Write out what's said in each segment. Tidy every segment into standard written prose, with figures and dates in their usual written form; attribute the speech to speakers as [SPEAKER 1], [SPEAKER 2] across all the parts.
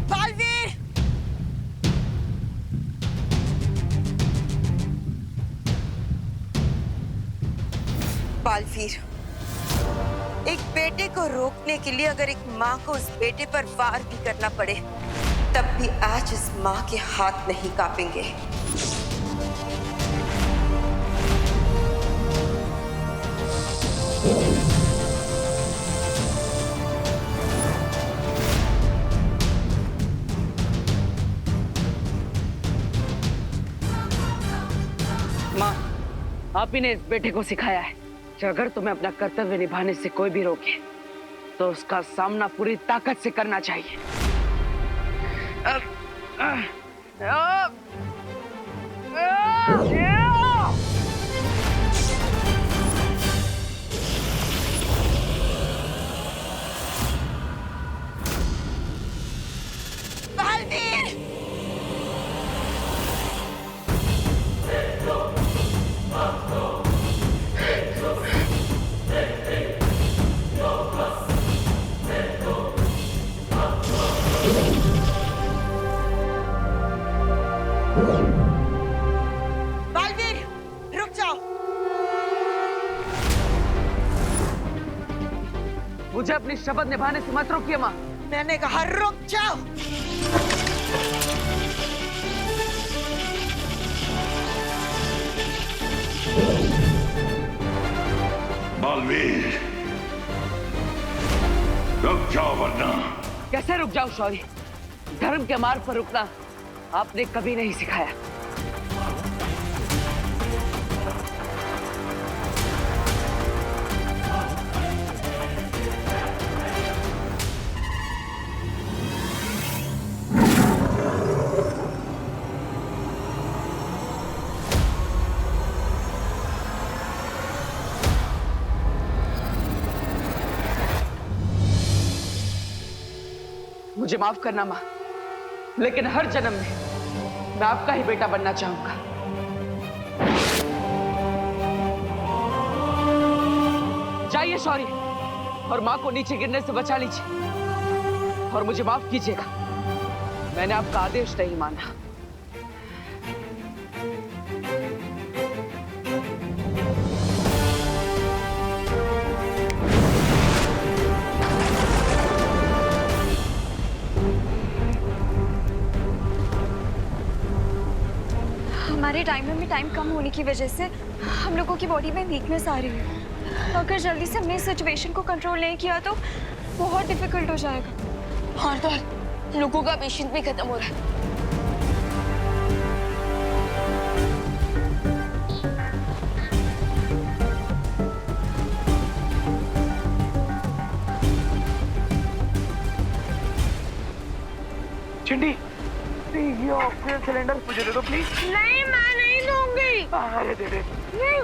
[SPEAKER 1] बालवीर! बालवीर, एक बेटे को रोकने के लिए अगर एक माँ को उस बेटे पर वार भी करना पड़े, तब भी आज इस माँ के हाथ नहीं कांपेंगे।
[SPEAKER 2] माँ, आप ही ने इस बेटे को सिखाया है कि अगर तुम्हें अपना कर्तव्य निभाने से कोई भी रोके तो उसका सामना पूरी ताकत से करना चाहिए।
[SPEAKER 1] बालवीर! बालवीर, रुक जाओ।
[SPEAKER 2] मुझे अपनी शपथ निभाने से मत रोकिए माँ।
[SPEAKER 1] मैंने कहा रुक जाओ।
[SPEAKER 3] बालवीर, रुक जाओ वरना।
[SPEAKER 2] कैसे रुक जाओ शौर्य? धर्म के मार्ग पर रुकना आपने कभी नहीं सिखाया। मुझे माफ करना माँ, लेकिन हर जन्म में मैं आपका ही बेटा बनना चाहूंगा। जाइए शौर्य और माँ को नीचे गिरने से बचा लीजिए और मुझे माफ कीजिएगा, मैंने आपका आदेश नहीं माना।
[SPEAKER 4] हमारे टाइमर में टाइम कम होने की वजह से हम लोगों की बॉडी में वीकनेस आ रही है। तो अगर जल्दी से हमने इस सिचुएशन को कंट्रोल नहीं किया तो बहुत डिफिकल्ट हो जाएगा।
[SPEAKER 5] और तो लोगों का पेशेंस भी खत्म हो रहा है।
[SPEAKER 6] चिंटी, ये ऑक्सीजन सिलेंडर मुझे दे दो प्लीज।
[SPEAKER 5] नहीं, मैं नहीं दूंगी।
[SPEAKER 6] अरे दे दे।
[SPEAKER 5] नहीं।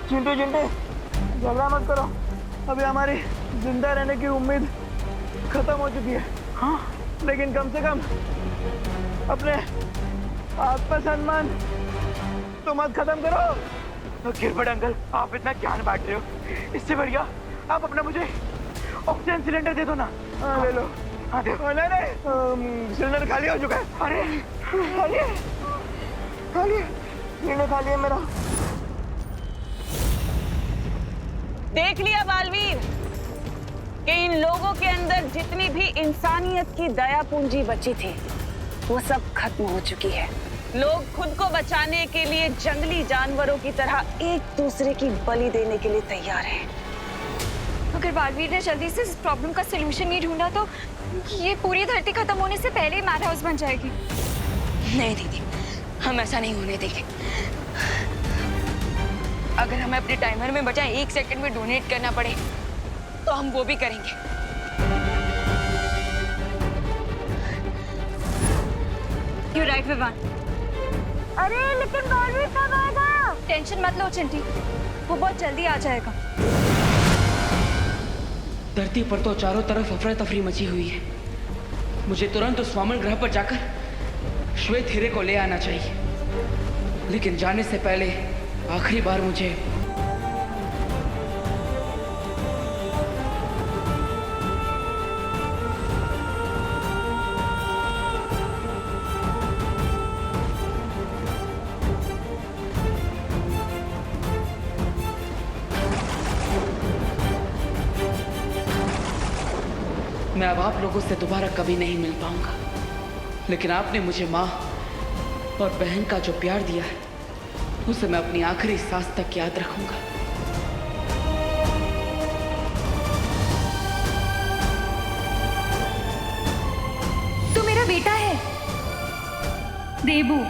[SPEAKER 6] चिंटू चिंटू, झगड़ा मत करो। अभी हमारी जिंदा रहने की उम्मीद खत्म हो चुकी है। हाँ, लेकिन कम से कम अपने आत्मसम्मान तो मत खत्म करो। गिरबट अंकल, आप इतना ज्ञान बांट रहे हो, इससे बढ़िया आप अपना मुझे ऑक्सीजन सिलेंडर दे दो ना। हाँ, ले लो। हाँ, दे। नहीं, सिलेंडर खाली हो चुका है। अरे खाली है, खाली है, सिलेंडर खाली है मेरा।
[SPEAKER 2] देख लिया बालवीर कि इन लोगों के अंदर जितनी भी इंसानियत की दया पूंजी बची थी वो सब खत्म हो चुकी है। लोग खुद को बचाने के लिए जंगली जानवरों की तरह एक दूसरे की बलि देने के लिए तैयार हैं।
[SPEAKER 4] अगर बालवीर ने जल्दी से इस प्रॉब्लम का सलूशन नहीं ढूंढा तो ये पूरी धरती खत्म होने से पहले ही मैड हाउस बन जाएगी।
[SPEAKER 5] नहीं दीदी, हम ऐसा नहीं होने देंगे। अगर हमें अपने टाइमर में बचा 1 सेकंड में डोनेट करना पड़े तो हम वो भी करेंगे।
[SPEAKER 4] You're right, Vivaan.
[SPEAKER 5] अरे लेकिन बालवीर कब आएगा?
[SPEAKER 4] टेंशन मत लो चिंटी, वो बहुत जल्दी आ जाएगा।
[SPEAKER 7] धरती पर तो चारों तरफ अफरा तफरी मची हुई है। मुझे तुरंत उस वामन ग्रह पर जाकर श्वेत हीरे को ले आना चाहिए, लेकिन जाने से पहले आखिरी बार मुझे मैं अब आप लोगों से दोबारा कभी नहीं मिल पाऊंगा, लेकिन आपने मुझे माँ और बहन का जो प्यार दिया है उसे मैं अपनी आखिरी सांस तक याद रखूंगा।
[SPEAKER 4] तू मेरा बेटा है देबू।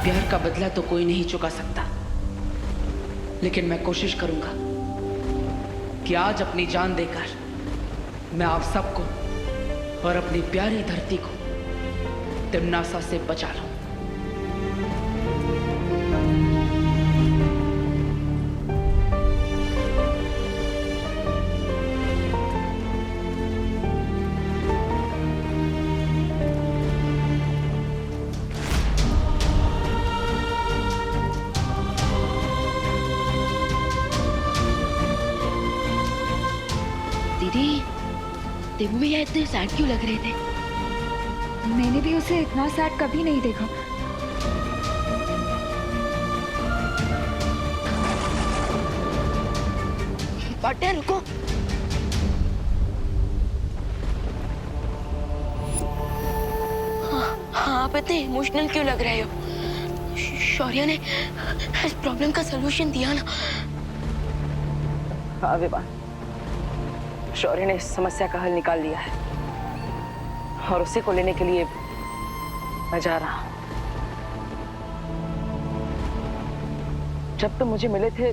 [SPEAKER 7] प्यार का बदला तो कोई नहीं चुका सकता, लेकिन मैं कोशिश करूंगा कि आज अपनी जान देकर मैं आप सबको और अपनी प्यारी धरती को तिम्नासा से बचा लूं।
[SPEAKER 5] दीदी, देबू भैया इतने सैड क्यों लग रहे थे?
[SPEAKER 4] मैंने भी उसे इतना सैड कभी नहीं देखा।
[SPEAKER 5] पार्टनर रुको। हाँ, आप इतने इमोशनल क्यों लग रहे हो? शौर्य ने इस प्रॉब्लम का सलूशन दिया ना।
[SPEAKER 2] हाँ विवान, शौर्य ने इस समस्या का हल निकाल लिया है और उसी को लेने के लिए मैं जा रहा हूं। जब तुम मुझे मिले थे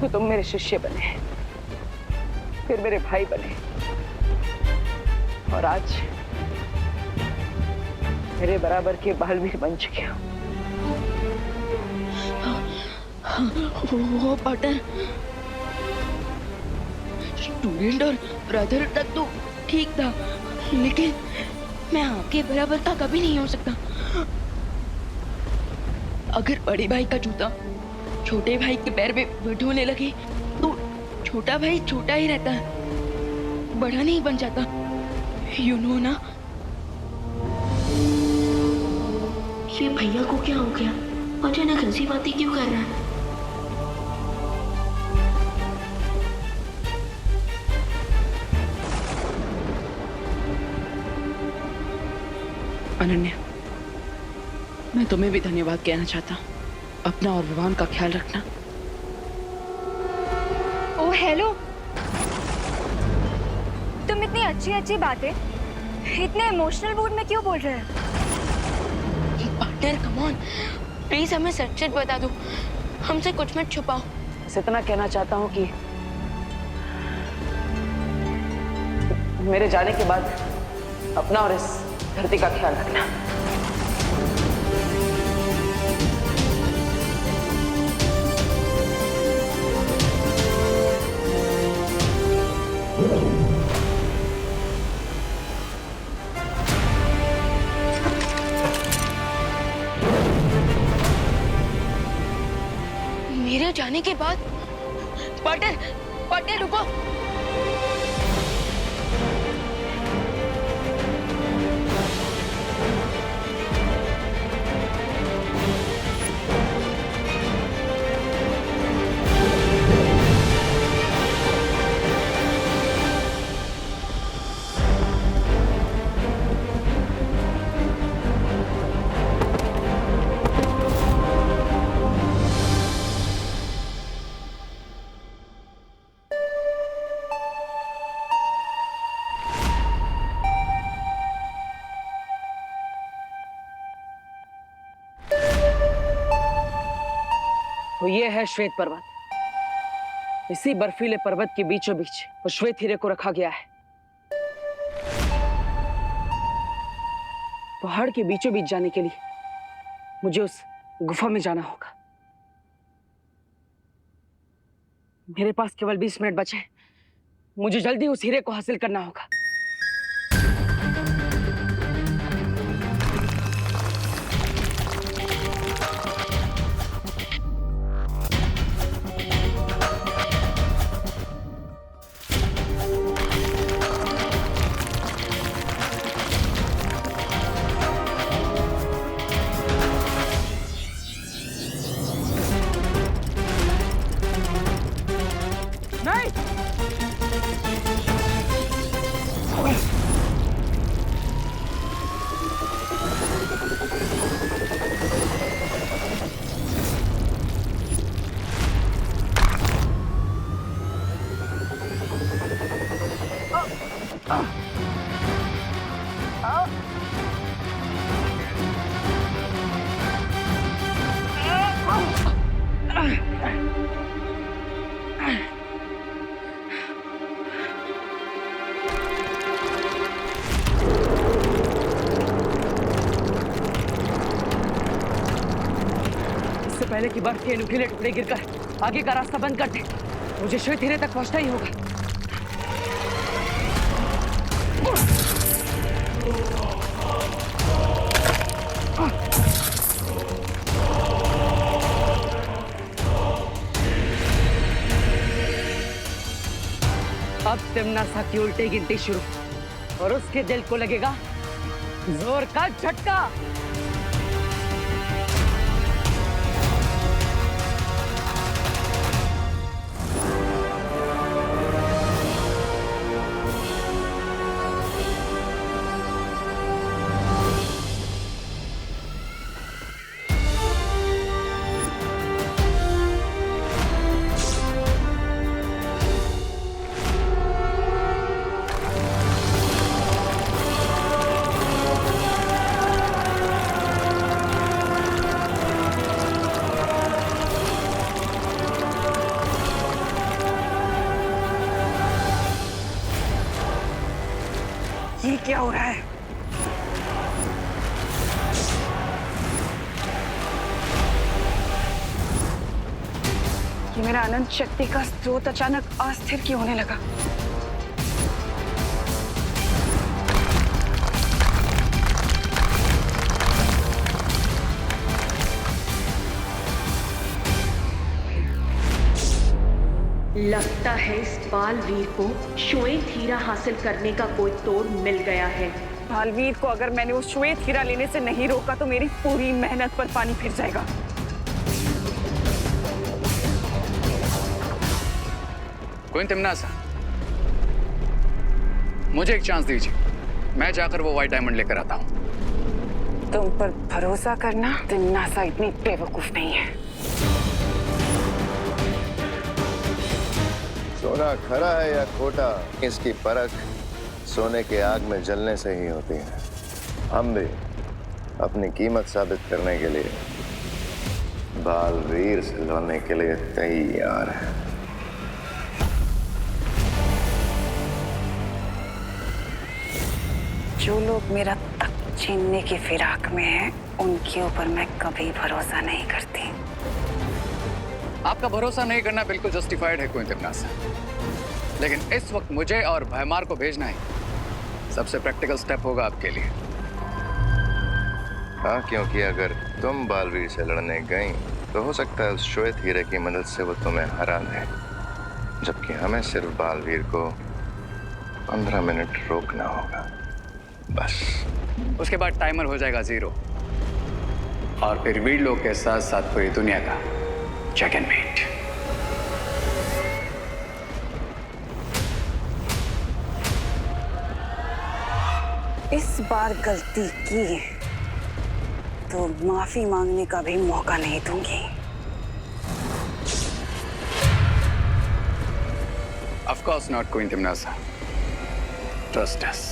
[SPEAKER 2] तो तुम मेरे शिष्य बने, फिर मेरे भाई बने, और आज मेरे बराबर के बालवीर बन चुके हो।
[SPEAKER 5] वो पार्टनर, स्टूडेंट और ब्रदर तक तो ठीक था, लेकिन मैं आपके बराबर का कभी नहीं हो सकता। अगर बड़े भाई का जूता छोटे भाई के पैर में ढोने लगे तो छोटा भाई छोटा ही रहता है, बड़ा नहीं बन जाता। यू नो ना। ये भैया को क्या हो गया? अचानक हंसी बातें क्यों कर रहा है?
[SPEAKER 7] अनन्या, मैं तुम्हें भी धन्यवाद कहना चाहता हूँ। अपना और विवान का ख्याल रखना।
[SPEAKER 4] ओ हेलो, तुम इतनी अच्छी अच्छी बातें इतने इमोशनल मूड में क्यों बोल रहे हो?
[SPEAKER 5] पार्टनर कम ऑन, प्लीज हमें सच सच बता दो, हमसे कुछ मत छुपाओ।
[SPEAKER 2] बस इतना कहना चाहता हूँ कि मेरे जाने के बाद अपना और इस धरती का ख्याल रखना।
[SPEAKER 5] मेरे जाने के बाद पार्टनर रुको।
[SPEAKER 2] तो ये है श्वेत पर्वत। इसी बर्फीले पर्वत के बीचों बीच उस श्वेत हीरे को रखा गया है। पहाड़ के बीचों बीच जाने के लिए मुझे उस गुफा में जाना होगा। मेरे पास केवल 20 मिनट बचे हैं। मुझे जल्दी उस हीरे को हासिल करना होगा। पहले की बर्फ के नुकीले टुकड़े गिरकर आगे का रास्ता बंद कर दे। मुझे श्वेत हीरे तक पहुंचना ही होगा। अब तिम्नासा की उल्टी गिनती शुरू और उसके दिल को लगेगा जोर का झटका। ये क्या हो रहा है? ये मेरा अनंत शक्ति का स्रोत अचानक अस्थिर क्यों होने लगा?
[SPEAKER 8] लगता है इस बालवीर को श्वेत हीरा हासिल करने का कोई तोड़ मिल गया है।
[SPEAKER 2] बालवीर को अगर मैंने वो श्वेत हीरा लेने से नहीं रोका तो मेरी पूरी मेहनत पर पानी फिर जाएगा।
[SPEAKER 9] क्वीन तिम्नासा, मुझे एक चांस दीजिए, मैं जाकर वो व्हाइट डायमंड लेकर आता हूँ।
[SPEAKER 2] तुम पर भरोसा करना, तिम्नासा इतनी बेवकूफ नहीं है।
[SPEAKER 10] सोना खरा है या खोटा, इसकी परख सोने के आग में जलने से ही होती है। हम भी अपनी कीमत साबित करने के लिए बालवीर से लड़ने के लिए तैयार हैं।
[SPEAKER 2] जो लोग मेरा तख्त छीनने की फिराक में हैं, उनके ऊपर मैं कभी भरोसा नहीं करती।
[SPEAKER 9] आपका भरोसा नहीं करना बिल्कुल जस्टिफाइड है क्वीन तिम्नासा, लेकिन इस वक्त मुझे और भयमार को भेजना ही सबसे प्रैक्टिकल स्टेप होगा आपके लिए।
[SPEAKER 10] हाँ, क्योंकि अगर तुम बालवीर से लड़ने गई तो हो सकता है उस श्वेत हीरे की मदद से वो तुम्हें हरा दे, जबकि हमें सिर्फ बालवीर को 15 मिनट रोकना होगा, बस।
[SPEAKER 9] उसके बाद टाइमर हो जाएगा 0 और फिर वीर लोग के साथ साथ पूरी दुनिया का चेकमेट।
[SPEAKER 2] इस बार गलती की तो माफी मांगने का भी मौका नहीं दूंगी।
[SPEAKER 9] Of course not, Queen Timnasa. Trust us.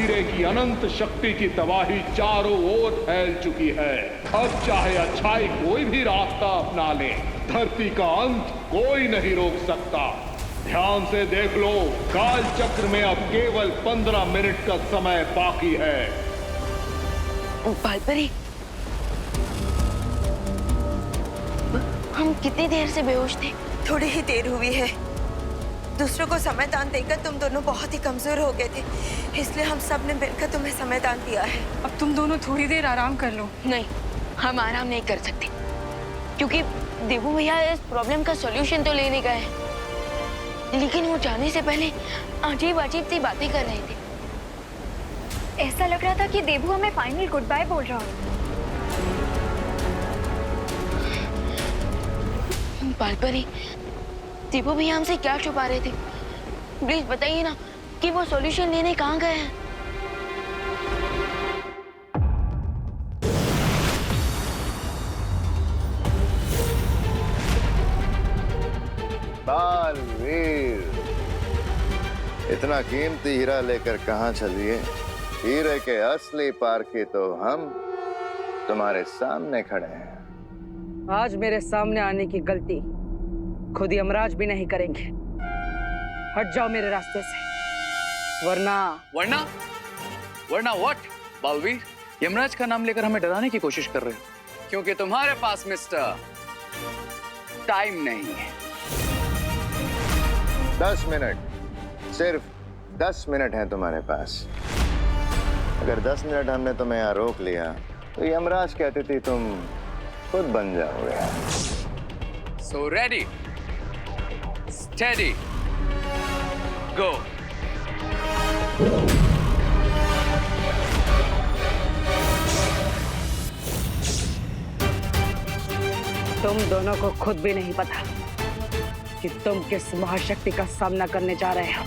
[SPEAKER 11] हीरे की अनंत शक्ति की तबाही चारों ओर फैल चुकी है। अब चाहे अच्छाई कोई भी रास्ता अपना ले, धरती का अंत कोई नहीं रोक सकता। ध्यान से देख लो, काल चक्र में अब केवल 15 मिनट का समय बाकी है।
[SPEAKER 5] बालपरी, हम कितनी देर से बेहोश थे?
[SPEAKER 1] थोड़ी ही देर हुई है। दूसरों को समयदान देकर तुम दोनों बहुत ही कमजोर हो गए थे, इसलिए हम सब ने मिलकर तुम्हें समयदान दिया है।
[SPEAKER 4] अब तुम दोनों थोड़ी देर आराम कर लो।
[SPEAKER 5] नहीं, हम आराम नहीं कर सकते, क्योंकि देवू भैया इस प्रॉब्लम का सॉल्यूशन तो लेने गए हैं, लेकिन वो जाने से पहले अजीब अजीब सी बातें कर रहे थे।
[SPEAKER 4] ऐसा लग रहा था कि देवू हमें फाइनल गुड बाय बोल रहा हो।
[SPEAKER 5] बालपरी, देवू भैया हमसे क्या छुपा रहे थे? प्लीज बताइए ना कि वो सॉल्यूशन लेने कहाँ गए हैं।
[SPEAKER 10] बालवीर, इतना कीमती हीरा लेकर कहाँ चलिए? हीरे के असली पारखी तो हम तुम्हारे सामने खड़े हैं।
[SPEAKER 2] आज मेरे सामने आने की गलती खुद यमराज भी नहीं करेंगे। हट जाओ मेरे रास्ते से, वरना
[SPEAKER 9] व्हाट? बालवीर, यमराज का नाम लेकर हमें डराने की कोशिश कर रहे हो, क्योंकि तुम्हारे पास मिस्टर टाइम नहीं है।
[SPEAKER 10] 10 मिनट, सिर्फ 10 मिनट है तुम्हारे पास। अगर 10 मिनट हमने तुम्हें यहाँ रोक लिया तो यमराज कहती थी तुम खुद बन जाओगे।
[SPEAKER 9] So ready, steady, go.
[SPEAKER 2] तुम दोनों को खुद भी नहीं पता कि तुम किस महाशक्ति का सामना करने जा रहे हो।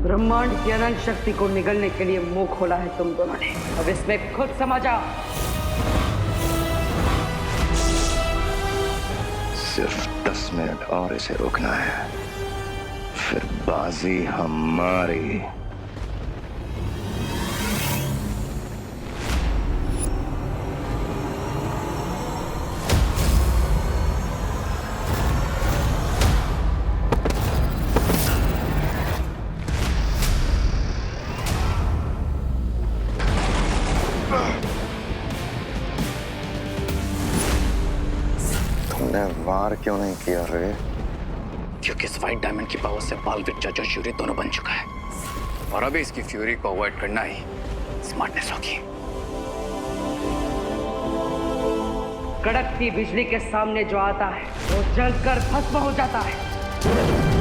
[SPEAKER 2] ब्रह्मांड की अनंत शक्ति को निगलने के लिए मुंह खोला है तुम दोनों ने। अब इसमें खुद समझ आओ।
[SPEAKER 10] सिर्फ 10 मिनट और इसे रोकना है, फिर बाजी हमारी। वार क्यों नहीं किया रे?
[SPEAKER 9] क्योंकि इस व्हाइट डायमंड की पावर से बालवीर जज और शूरी दोनों बन चुका है, और अभी इसकी फ्यूरी को अवॉइड करना ही स्मार्टनेस होगी।
[SPEAKER 2] कड़कती बिजली के सामने जो आता है वो जलकर भस्म हो जाता है।